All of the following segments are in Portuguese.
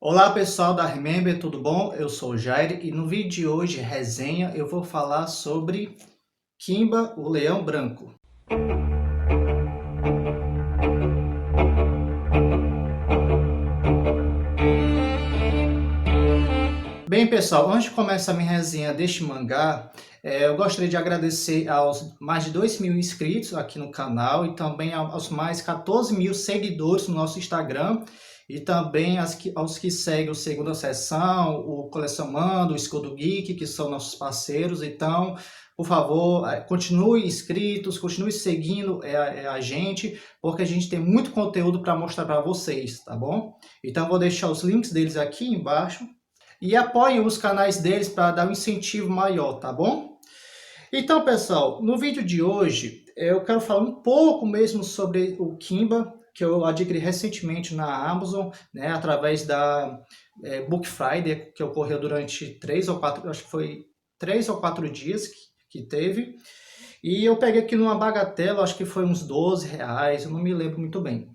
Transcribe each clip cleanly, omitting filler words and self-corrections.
Olá pessoal da Remember, tudo bom? Eu sou o Jair e no vídeo de hoje, resenha, eu vou falar sobre Kimba, o Leão Branco. Bem pessoal, antes de começar a minha resenha deste mangá, eu gostaria de agradecer aos mais de 2.000 inscritos aqui no canal e também aos mais 14.000 seguidores no nosso Instagram e também aos que seguem o Segunda Sessão, o Colecionando, o Escudo Geek, que são nossos parceiros. Então, por favor, continue inscritos, continue seguindo a gente, porque a gente tem muito conteúdo para mostrar para vocês, tá bom? Então, vou deixar os links deles aqui embaixo. E apoiem os canais deles para dar um incentivo maior, tá bom? Então, pessoal, no vídeo de hoje, eu quero falar um pouco mesmo sobre o Kimba, que eu adquiri recentemente na Amazon, né, através da Book Friday, que ocorreu durante 3 ou 4, acho que foi 3 ou 4 dias que teve. E eu peguei aqui numa bagatela, acho que foi uns R$ 12, eu não me lembro muito bem.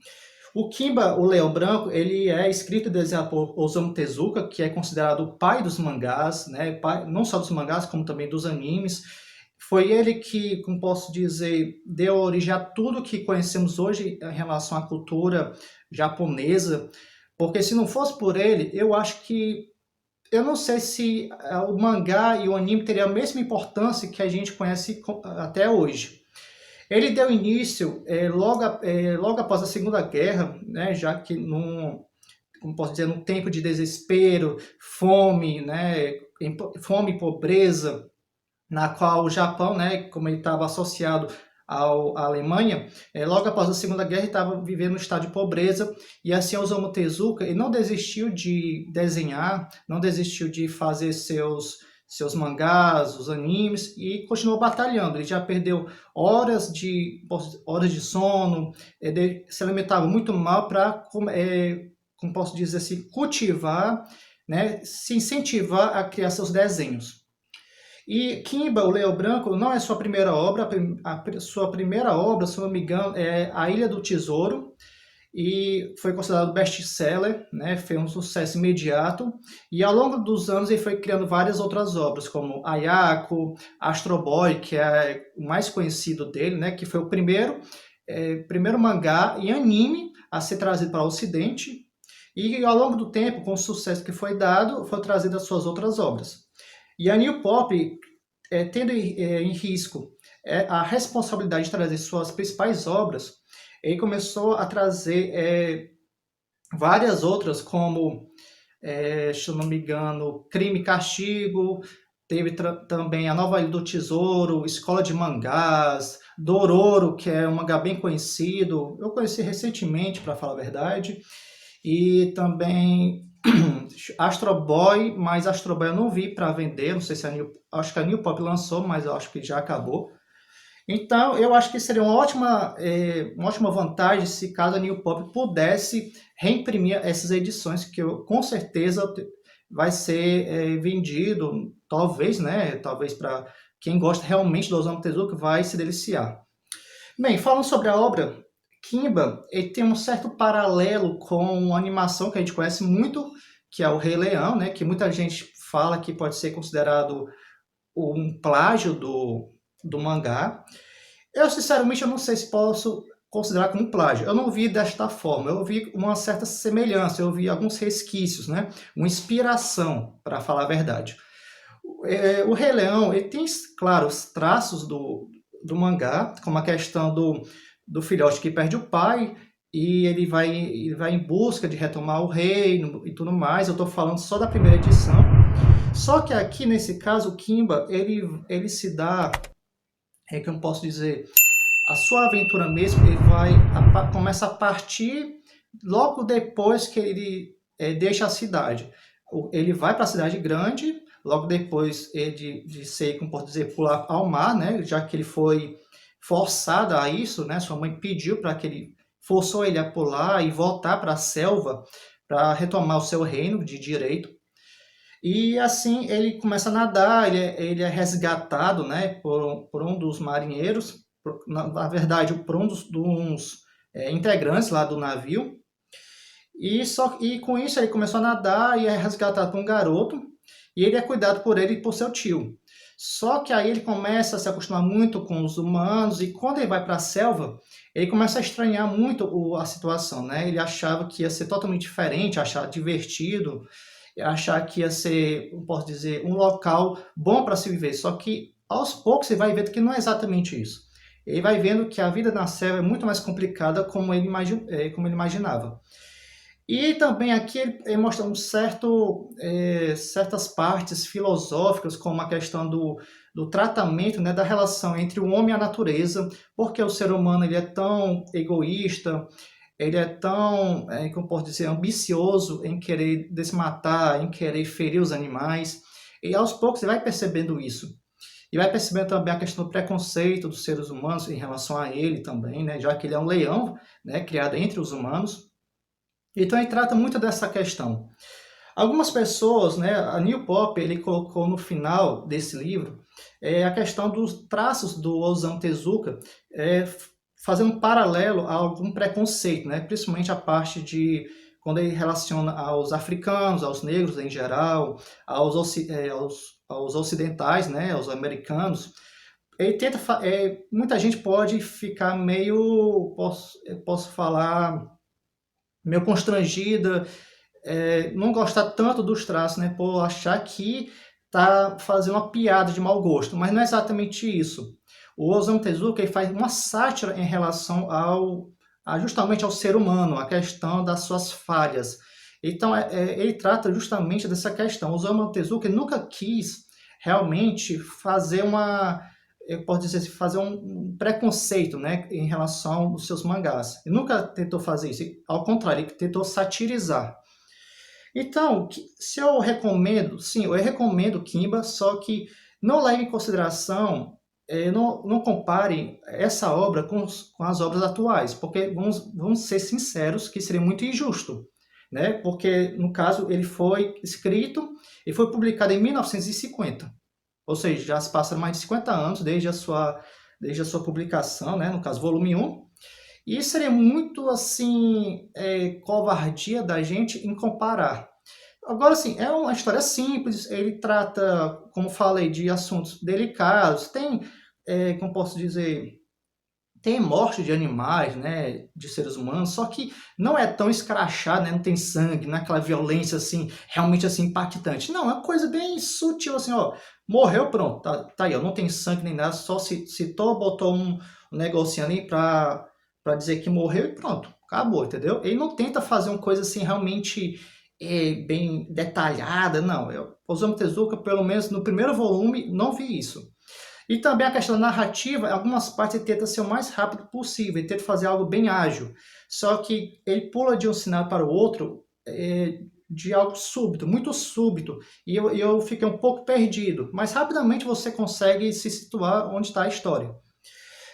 O Kimba, o Leão Branco, ele é escrito e desenhado por Osamu Tezuka, que é considerado o pai dos mangás, né? Pai, não só dos mangás, como também dos animes. Foi ele que, como posso dizer, deu origem a tudo que conhecemos hoje em relação à cultura japonesa, porque se não fosse por ele, eu acho que, eu não sei se o mangá e o anime teriam a mesma importância que a gente conhece até hoje. Ele deu início logo após a Segunda Guerra, né, já que como posso dizer, num tempo de desespero, fome, né, fome e pobreza, na qual o Japão, né, como ele estava associado à Alemanha, logo após a Segunda Guerra estava vivendo um estado de pobreza, e assim Osamu Tezuka ele não desistiu de desenhar, não desistiu de fazer seus mangás, os animes, e continuou batalhando. Ele já perdeu horas de sono, se alimentava muito mal para, como posso dizer assim, cultivar, né, se incentivar a criar seus desenhos. E Kimba, o Leão Branco, não é sua primeira obra, sua primeira obra, se não me engano, é A Ilha do Tesouro, e foi considerado best-seller, né? Foi um sucesso imediato, e ao longo dos anos ele foi criando várias outras obras, como Ayako, Astro Boy, que é o mais conhecido dele, né? Que foi o primeiro mangá e anime a ser trazido para o Ocidente, e ao longo do tempo, com o sucesso que foi dado, foi trazido as suas outras obras. E a New Pop, tendo em risco a responsabilidade de trazer suas principais obras, ele começou a trazer várias outras, como, se eu não me engano, Crime e Castigo, teve também A Nova Ilha do Tesouro, Escola de Mangás, Dororo, que é um mangá bem conhecido, eu conheci recentemente, para falar a verdade, e também Astro Boy, mas Astro Boy eu não vi para vender, não sei se acho que a New Pop lançou, mas eu acho que já acabou. Então, eu acho que seria uma ótima vantagem se caso a New Pop pudesse reimprimir essas edições, que com certeza vai ser vendido, talvez, né? Talvez para quem gosta realmente do Osamu Tezuka vai se deliciar. Bem, falando sobre a obra, Kimba, ele tem um certo paralelo com uma animação que a gente conhece muito, que é o Rei Leão, né? Que muita gente fala que pode ser considerado um plágio do mangá. Eu, sinceramente, eu não sei se posso considerar como plágio. Eu não vi desta forma. Eu vi uma certa semelhança, eu vi alguns resquícios, né? Uma inspiração, para falar a verdade. O Rei Leão, ele tem, claro, os traços do mangá, como a questão do filhote que perde o pai, e ele vai em busca de retomar o reino e tudo mais. Eu estou falando só da primeira edição. Só que aqui, nesse caso, o Kimba, ele se dá, que eu posso dizer, a sua aventura mesmo, começa a partir logo depois que ele deixa a cidade. Ele vai para a cidade grande, logo depois de ser, como posso dizer, pular ao mar, né? Já que ele foi forçado a isso, né? Sua mãe pediu para que forçou ele a pular e voltar para a selva para retomar o seu reino de direito. E assim ele começa a nadar, ele é resgatado, né, por um dos marinheiros, na verdade, por um dos integrantes lá do navio. E com isso ele começou a nadar e é resgatado por um garoto, e ele é cuidado por ele e por seu tio. Só que aí ele começa a se acostumar muito com os humanos, e quando ele vai para a selva, ele começa a estranhar muito a situação, né? Ele achava que ia ser totalmente diferente, achar divertido, achar que ia ser, eu posso dizer, um local bom para se viver. Só que aos poucos você vai vendo que não é exatamente isso. Ele vai vendo que a vida na selva é muito mais complicada como ele imaginava. E também aqui ele mostra certas partes filosóficas, como a questão do tratamento, né, da relação entre o homem e a natureza, porque o ser humano ele é tão egoísta, ele é tão, como eu posso dizer, ambicioso em querer desmatar, em querer ferir os animais, e aos poucos você vai percebendo isso. E vai percebendo também a questão do preconceito dos seres humanos em relação a ele também, né, já que ele é um leão, né, criado entre os humanos. Então ele trata muito dessa questão. Algumas pessoas, né, a Neil Popper, ele colocou no final desse livro a questão dos traços do Osamu Tezuka, fazendo um paralelo a algum preconceito, né, principalmente a parte de quando ele relaciona aos africanos, aos negros em geral, aos ocidentais, né, aos americanos. Ele tenta, muita gente pode ficar meio, posso falar, meio constrangida, não gostar tanto dos traços, né, por achar que tá fazendo uma piada de mau gosto, mas não é exatamente isso. O Osamu Tezuka ele faz uma sátira em relação justamente ao ser humano, a questão das suas falhas. Então, ele trata justamente dessa questão. O Osamu Tezuka nunca quis realmente fazer eu posso dizer assim, fazer um preconceito, né, em relação aos seus mangás. Ele nunca tentou fazer isso, ao contrário, ele tentou satirizar. Então, se eu recomendo, sim, eu recomendo Kimba, só que não leve em consideração, não compare essa obra com as obras atuais, porque vamos ser sinceros que seria muito injusto, né? Porque, no caso, ele foi escrito e foi publicado em 1950, ou seja, já se passaram mais de 50 anos desde a sua publicação, né? No caso, volume 1, e seria muito, assim, covardia da gente em comparar. Agora, assim, é uma história simples, ele trata, como falei, de assuntos delicados, tem, como posso dizer, tem morte de animais, né, de seres humanos, só que não é tão escrachado, né, não tem sangue, não é aquela violência, assim, realmente, assim, impactante. Não, é uma coisa bem sutil, assim, ó, morreu, pronto, tá aí, ó, não tem sangue nem nada, só citou, botou um negocinho ali pra dizer que morreu e pronto, acabou, entendeu? Ele não tenta fazer uma coisa, assim, realmente bem detalhada, não. Osamu Tezuka, pelo menos no primeiro volume, não vi isso. E também a questão da narrativa, em algumas partes ele tenta ser o mais rápido possível, ele tenta fazer algo bem ágil. Só que ele pula de um sinal para o outro de algo súbito, muito súbito, e eu fiquei um pouco perdido. Mas rapidamente você consegue se situar onde está a história.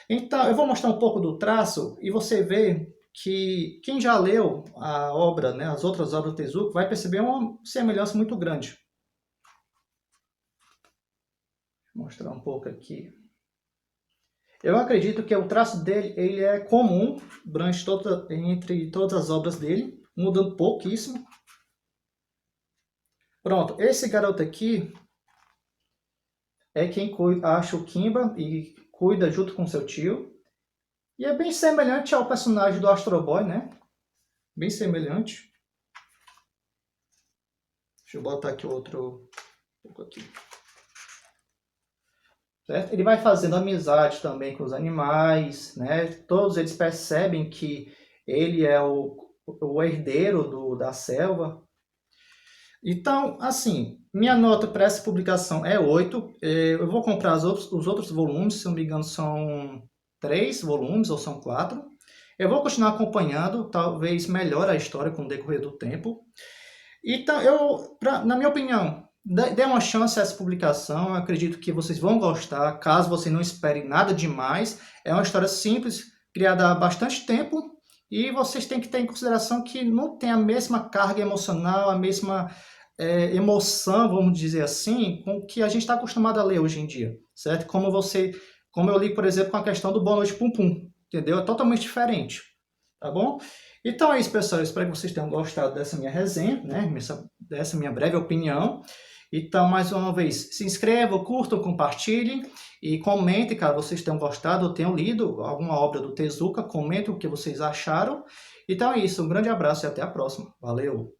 Então, eu vou mostrar um pouco do traço e você vê que quem já leu a obra, né, as outras obras do Tezuka, vai perceber uma semelhança muito grande. Vou mostrar um pouco aqui. Eu acredito que o traço dele ele é comum entre todas as obras dele, mudando pouquíssimo. Pronto, esse garoto aqui é quem acha o Kimba e cuida junto com seu tio. E é bem semelhante ao personagem do Astro Boy, né? Bem semelhante. Deixa eu botar aqui outro pouco aqui. Certo? Ele vai fazendo amizade também com os animais, né? Todos eles percebem que ele é o herdeiro da selva. Então, assim, minha nota para essa publicação é 8. Eu vou comprar os outros volumes, se não me engano são 3 volumes ou são 4. Eu vou continuar acompanhando, talvez melhore a história com o decorrer do tempo. Então, na minha opinião, dê uma chance a essa publicação. Eu acredito que vocês vão gostar, caso você não espere nada demais. É uma história simples, criada há bastante tempo, e vocês têm que ter em consideração que não tem a mesma carga emocional, a mesma emoção, vamos dizer assim, com o que a gente está acostumado a ler hoje em dia, certo? Como eu li, por exemplo, com a questão do Boa Noite Pum Pum, entendeu? É totalmente diferente, tá bom? Então é isso, pessoal. Eu espero que vocês tenham gostado dessa minha resenha, né? Dessa minha breve opinião. Então, mais uma vez, se inscrevam, curtam, compartilhem e comentem, caso vocês tenham gostado ou tenham lido alguma obra do Tezuka. Comentem o que vocês acharam. Então é isso. Um grande abraço e até a próxima. Valeu!